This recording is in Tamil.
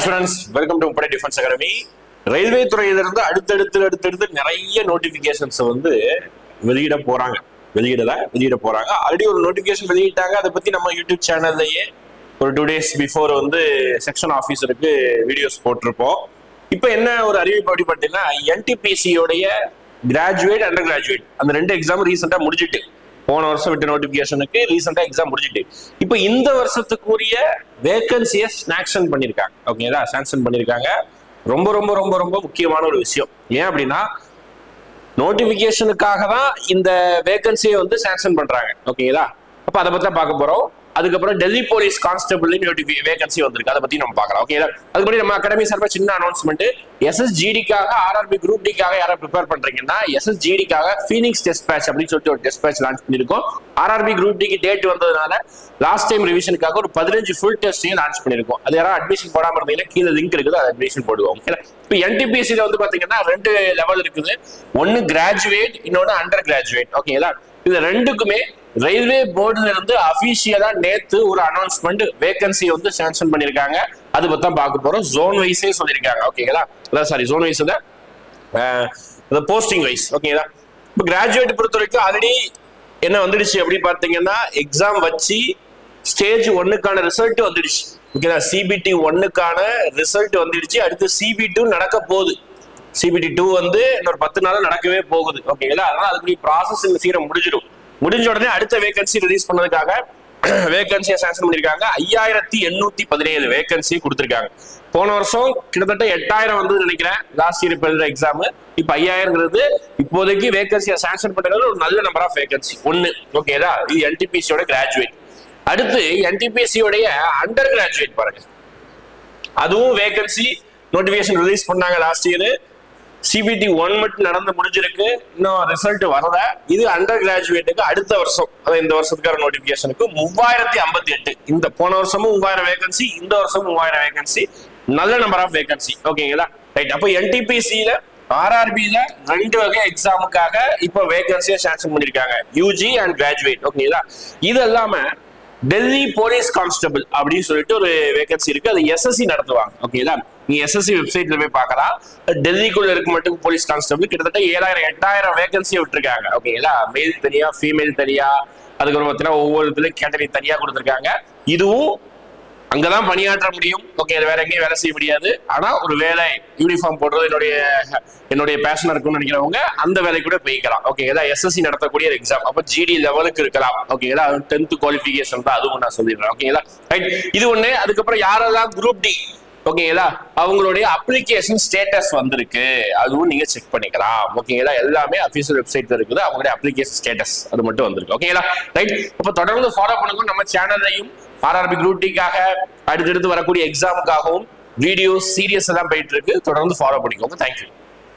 ஹாய் ஸ்டூடெண்ட்ஸ், வெல்கம் டு முப்படை டிஃபென்ஸ் அகாடமி. ரயில்வே துறையிலிருந்து அடுத்தடுத்து நிறைய நோட்டிபிகேஷன்ஸ் வெளியிட போறாங்க. ஆல்ரெடி ஒரு நோட்டிபிகேஷன் வெளியிட்டாங்க. அதை பத்தி நம்ம யூடியூப் சேனல்லையே ஒரு 2 days பிஃபோர் செக்ஷன் ஆஃபீஸருக்கு வீடியோஸ் போட்டிருப்போம். இப்போ என்ன ஒரு அறிவிப்பு அப்படி பார்த்தீங்கன்னா, என்டிபிசியோடைய கிராஜுவேட், அண்டர் கிராஜுவேட் அந்த 2 எக்ஸாம் ரீசெண்டா முடிஞ்சிட்டு, போன வருஷம் விட்ட நோட்டிபிகேஷனுக்கு ரீசெண்டா எக்ஸாம் முடிஞ்சிட்டு, இப்போ இந்த வருஷத்துக்குரிய வேகன்சியை சாங்ஷன் பண்ணிருக்காங்க. ஓகேங்களா, சாங்ஷன் பண்ணிருக்காங்க. ரொம்ப ரொம்ப ரொம்ப ரொம்ப முக்கியமான ஒரு விஷயம். ஏன் அப்படின்னா, நோட்டிபிகேஷனுக்காக தான் இந்த வேகன்சியை சாங்ஷன் பண்றாங்க. ஓகேங்களா, அப்ப அதை பத்தி பார்க்க போறோம். அதுக்கப்புறம் டெல்லி போலீஸ் கான்ஸ்டபிள் வேகன்சி வந்திருக்கு, அதை பத்தி நம்ம பார்க்கலாம். ஓகே, அதுபடி நம்ம அகாடமி சார்பா சின்ன அனௌன்ஸ்மெண்ட். எஸ்எஸ்ஜிடிக்காக ஆர்ஆர்பி குரூப் டிக்காக யாரை ப்ரிப்பேர் பண்றீங்கன்னா, எஸ்எஸ்ஜிடிக்காக ஃபீனிக்ஸ் டெஸ்ட் பேட்ச் அப்படின்னு சொல்லிட்டு ஒரு டெஸ்ட் பேட்ச் லான்ச் பண்ணிருக்கோம். ஆர்ஆர்பி குரூப் டிக்கு டேட் வந்ததுனால லாஸ்ட் டைம் ரிவிஷனுக்காக ஒரு 15 ஃபுல் டெஸ்டையும் லான்ச் பண்ணிருக்கோம். அது யாராவது அட்மிஷன் போடாம இருந்தீங்கன்னா கீழே லிங்க் இருக்குது, அது அட்மிஷன் போடுவோம். இப்போ என்டிபிசியில பாத்தீங்கன்னா 2 லெவல் இருக்குது. ஒன்னு கிராஜுவேட், இன்னொன்னு அண்டர் கிராஜுவேட். ஓகேங்களா, இது ரெண்டுக்குமே ரயில்வே போர்டுல இருந்து அபிஷியலா நேத்து ஒரு அனௌன்ஸ்மெண்ட் வேகன்சி சாங்ஷன் பண்ணிருக்காங்க. அது பத்தி தான் பார்க்க போறோம். ஜோன் வைஸே சொல்லிருக்காங்க. ஓகேங்களா, sorry, zone wise posting wise. ஓகேங்களா, இப்போ கிராஜுவேட் பொறுத்த வரைக்கும் ஆல்ரெடி என்ன வந்துடுச்சு அப்படின்னு பாத்தீங்கன்னா, எக்ஸாம் வச்சு ஸ்டேஜ் 1க்கான ரிசல்ட் வந்துடுச்சு. ஓகேங்களா, சிபிடி 1க்கான ரிசல்ட் வந்துடுச்சு. அடுத்து சிபி2 நடக்க போகுது. சிபிடி2 இன்னொரு 10 நாள் நடக்கவே போகுது. ஓகேங்களா, அதனால அதுக்கு ப்ராசஸ் இந்த சீரம் முடிஞ்ச உடனே அடுத்த வேகன்சி ரிலீஸ் பண்ணதுக்காக வேகன்சியை சாங்ஷன் பண்ணிருக்காங்க. 5817 வேகன்சி கொடுத்திருக்காங்க. போன வருஷம் கிட்டத்தட்ட 8000 வந்து நினைக்கிறேன் லாஸ்ட் இயர் எழுதுற எக்ஸாம். இப்ப 5000 இப்போதைக்கு வேகன்சியை சாங்ஷன் பண்றது ஒரு நல்ல நம்பர் ஆஃப் வேகன்சி. ஒன்னு ஓகேதா, இது என்டிபிசியோட கிராஜுவேட். அடுத்து என்டிபிசியோடைய அண்டர் கிராஜுவேட் பாருங்க, அதுவும் வேகன்சி நோட்டிபிகேஷன் ரிலீஸ் பண்ணாங்க லாஸ்ட் இயர். சிபிடி 1 மட்டும் நடந்து முடிஞ்சிருக்கு, இன்னும் ரிசல்ட் வரல. இது அண்டர் கிராஜுவேட்டுக்கு அடுத்த வருஷம், இந்த வருஷத்துக்கான நோட்டிபிகேஷனுக்கு 3058. இந்த போன வருஷமும் 3000 வேகன்சி, இந்த வருஷமும் 3000 வேகன்சி. நல்ல நம்பர் ஆஃப் வேகன்சி. ஓகேங்களா, ரைட். அப்போ என்டிபிசியில ஆர்ஆர்பியில 2 வகை எக்ஸாமுக்காக இப்போ வேகன்சியை சாங்ஷன் பண்ணிருக்காங்க, யூஜி அண்ட் கிராஜுவேட். ஓகேங்களா, இது இல்லாம டெல்லி போலீஸ் கான்ஸ்டபிள் அப்படின்னு சொல்லிட்டு ஒரு வேகன்சி இருக்கு. அது எஸ்எஸ்சி நடத்துவாங்க. ஓகேங்களா, நீ எஸ்எஸ்சி வெப்சைட்ல போய் பார்க்கலாம். டெல்லிக்குள்ள இருக்க மட்டும் போலீஸ் கான்ஸ்டபிள் கிட்டத்தட்ட 7000-8000 வேகன்சியை விட்டுருக்காங்க. ஓகேங்களா, மேல் தனியா, ஃபீமேல் தனியா, அதுக்கப்புறம் பார்த்தீங்கன்னா ஒவ்வொரு கேட்டகரி தனியா கொடுத்துருக்காங்க. இதுவும் அங்கதான் பணியாற்ற முடியும். ஓகே, வேற எங்கேயும் வேலை செய்ய முடியாது. ஆனா ஒரு வேலை யூனிஃபார்ம் போடுறது என்னுடைய பேஷன் இருக்கும்னு நினைக்கிறவங்க அந்த வேலை கூட போய்க்கலாம். ஓகேங்களா, எஸ்எஸ்சி நடத்தக்கூடிய எக்ஸாம். அப்ப ஜிடி லெவலுக்கு இருக்கலாம். ஓகேங்களா, 10th குவாலிஃபிகேஷன் தான், அதுவும் நான் சொல்லிடுறேன். ஓகேங்களா, ரைட். இது ஒண்ணு. அதுக்கப்புறம் யாரெல்லாம் குரூப் டி, ஓகேங்களா, அவங்களுடைய அப்ளிகேஷன் ஸ்டேட்டஸ் வந்திருக்கு, அதுவும் நீங்க செக் பண்ணிக்கலாம். ஓகேங்களா, எல்லாமே அபிஷியல் வெப்சைட்ல இருக்குது. அவங்களுடைய அப்ளிகேஷன் ஸ்டேட்டஸ் அது மட்டும் வந்திருக்கு. ஓகேங்களா, ரைட். அப்ப தொடர்ந்து ஃபாலோ பண்ணுங்க நம்ம சேனல்லையும். ஆர்ஆர்பி குரூப் டிக்காக அடுத்தடுத்து வரக்கூடிய எக்ஸாமுக்காகவும் வீடியோ சீரியஸ் எல்லாம் போயிட்டு இருக்கு. தொடர்ந்து ஃபாலோ பண்ணிக்கோங்க. தேங்க்யூ.